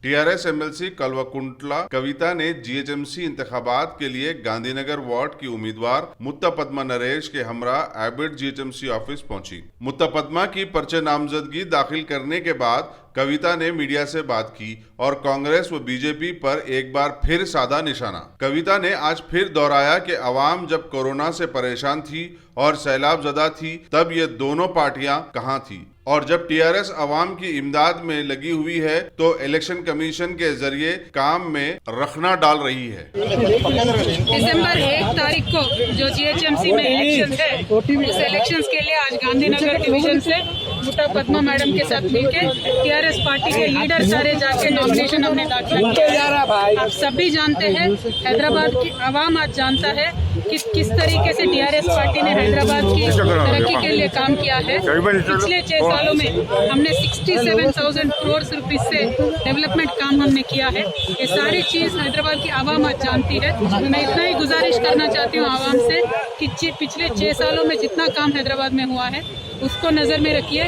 TRS MLC Kalvakuntla कविता ने GHMC इंतखाबात के लिए गांधीनगर वार्ड की उम्मीदवार मुत्ता पद्मा नरेश के हमरा एबिट जीएचएमसी ऑफिस पहुंची। मुत्ता पद्मा की पर्चे नामजदगी दाखिल करने के बाद कविता ने मीडिया से बात की और कांग्रेस व बीजेपी पर एक बार फिर साधा निशाना। कविता ने आज फिर दोहराया कि अवाम जब कोरोना से परेशान थी और सैलाब ज़दा थी तब ये दोनों पार्टियां कहां थी, और जब टीआरएस अवाम की इमदाद में लगी हुई है तो इलेक्शन कमीशन के जरिए काम में रखना डाल रही है। दिसंबर 1 तारीख को जो जीएचएमसी में इलेक्शन है उस इलेक्शन के लिए आज गांधीनगर डिवीजन से मुत्ता पद्मा मैडम के साथ मिलकर टीआरएस पार्टी के लीडर सारे जाके नॉमिनेशन हमने दाखिल किया। आप सभी जानते हैं, हैदराबाद की आवाम आज जानता है कि किस तरीके से टीआरएस पार्टी ने हैदराबाद की तरक्की के लिए काम किया है। पिछले 6 सालों में हमने 67,000 करोड़ रुपीस से डेवलपमेंट काम हमने किया है। ये सारी चीज हैदराबाद की आवाम आज जानती है। मैं इतना ही गुजारिश करना चाहती हूँ आवाम से कि पिछले 6 सालों में जितना काम हैदराबाद में हुआ है उसको नज़र में रखिए,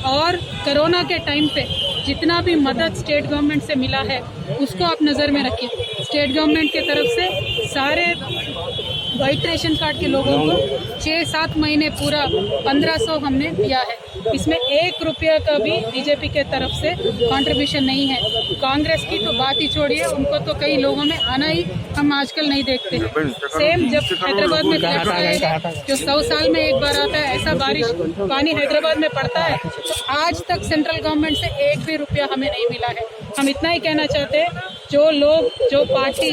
और कोरोना के टाइम पे जितना भी मदद स्टेट गवर्नमेंट से मिला है उसको आप नज़र में रखिए। स्टेट गवर्नमेंट के तरफ से सारे वाइट रेशन कार्ड के लोगों को 6-7 महीने पूरा 1500 हमने दिया है। इसमें 1 रुपया का भी बीजेपी के तरफ से कंट्रीब्यूशन नहीं है। कांग्रेस की तो बात ही छोड़िए, उनको तो कई लोगों में आना ही हम आजकल नहीं देखते हैं। सेम जब हैदराबाद में फ्लड आएगा जो 100 साल में एक बार आता है, ऐसा बारिश पानी हैदराबाद में पड़ता है, तो आज तक सेंट्रल गवर्नमेंट से 1 भी रुपया हमें नहीं मिला है। हम इतना ही कहना चाहते हैं, जो लोग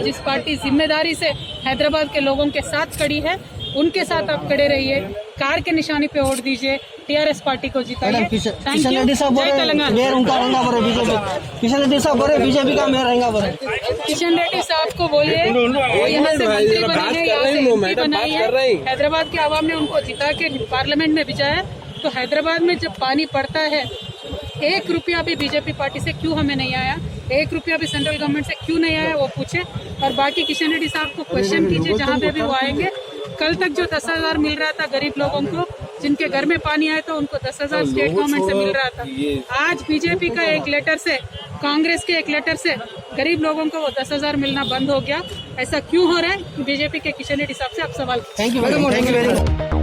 जिस पार्टी जिम्मेदारी से हैदराबाद के लोगों के साथ खड़ी है उनके साथ आप खड़े रहिए, कार के निशानी पे वोट दीजिए, टीआरएस पार्टी को जिताइए। किशन रेड्डी साहब बोले मेयर उनका रहेगा बोले बीजेपी। किशन रेड्डी साहब बोले बीजेपी का मेयर रहेगा बोले। किशन रेड्डी साहब को बोलिए वो यहाँ से मंत्री बने हैं, यहाँ से एमपी बनाई है, हैदराबाद की आवाम ने उनको जिता के पार्लियामेंट में भेजा है। तो हैदराबाद में जब पानी पड़ता है 1 रुपया भी बीजेपी पार्टी से क्यों हमें नहीं आया, 1 रुपया भी सेंट्रल गवर्नमेंट से क्यों नहीं आया, वो पूछे। और बाकी किशन रेड्डी साहब को क्वेश्चन कीजिए जहाँ पे भी वो आएंगे। कल तक जो 10,000 मिल रहा था गरीब लोगों को, जिनके घर में पानी आया तो उनको 10,000 स्टेट गवर्नमेंट से मिल रहा था। आज बीजेपी का एक लेटर से, कांग्रेस के एक लेटर से गरीब लोगों को वो 10,000 मिलना बंद हो गया। ऐसा क्यों हो रहा है? बीजेपी के किशन रेड्डी साहब से आप सवाल। Thank you very much.